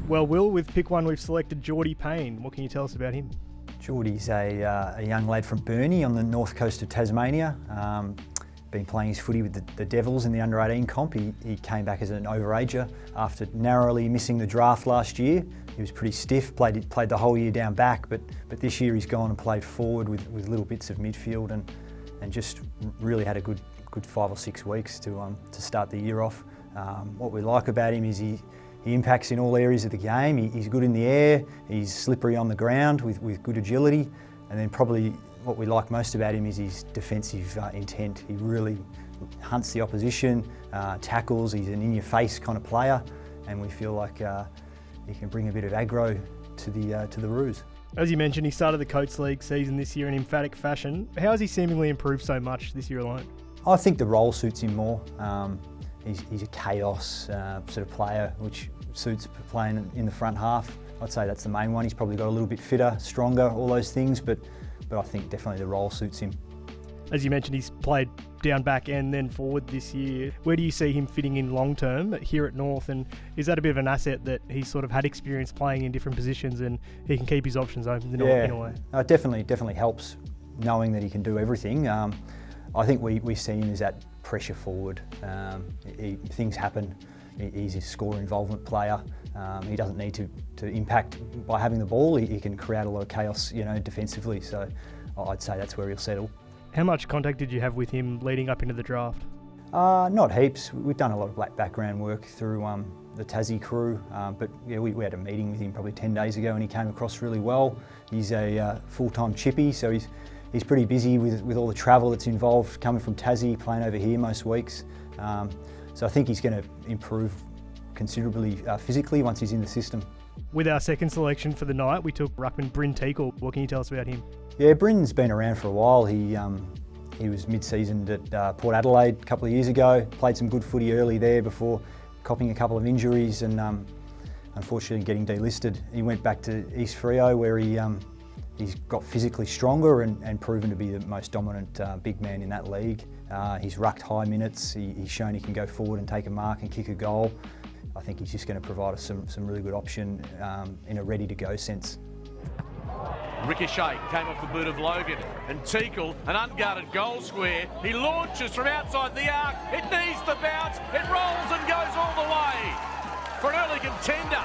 Well, Will, with pick 1 we've selected Geordie Payne. What can you tell us about him? Geordie's a young lad from Burnie on the north coast of Tasmania. Been playing his footy with the Devils in the under-18 comp. He came back as an overager after narrowly missing the draft last year. He was pretty stiff, played the whole year down back, but this year he's gone and played forward with little bits of midfield and just really had a good 5 or 6 weeks to start the year off. What we like about him is he impacts in all areas of the game. He's good in the air, he's slippery on the ground with good agility, and then probably what we like most about him is his defensive intent. He really hunts the opposition, tackles, he's an in-your-face kind of player, and we feel like he can bring a bit of aggro to the Roos. As you mentioned, he started the Coates League season this year in emphatic fashion. How has he seemingly improved so much this year alone? I think the role suits him more. He's a chaos sort of player, which suits playing in the front half. I'd say that's the main one. He's probably got a little bit fitter, stronger, all those things, but I think definitely the role suits him. As you mentioned, he's played down back and then forward this year. Where do you see him fitting in long term here at North, and is that a bit of an asset that he's sort of had experience playing in different positions and he can keep his options open in a way? It definitely helps knowing that he can do everything. I think we see him as that pressure forward. Things happen. He's a score involvement player. He doesn't need to impact by having the ball. He can create a lot of chaos, defensively. So I'd say that's where he'll settle. How much contact did you have with him leading up into the draft? Not heaps. We've done a lot of background work through the Tassie crew, but we had a meeting with him probably 10 days ago, and he came across really well. He's a full-time chippy, so he's pretty busy with all the travel that's involved coming from Tassie, playing over here most weeks. So I think he's going to improve considerably physically once he's in the system. With our second selection for the night, we took ruckman Bryn Teakle. What can you tell us about him? Yeah, Bryn's been around for a while. He was mid-seasoned at Port Adelaide a couple of years ago, played some good footy early there before copping a couple of injuries and unfortunately getting delisted. He went back to East Freo where he's got physically stronger and proven to be the most dominant big man in that league. He's rucked high minutes, he's shown he can go forward and take a mark and kick a goal. I think he's just going to provide us some really good option in a ready-to-go sense. Ricochet came off the boot of Logan, and Teakle, an unguarded goal square. He launches from outside the arc. It needs the bounce. It rolls and goes all the way for an early contender.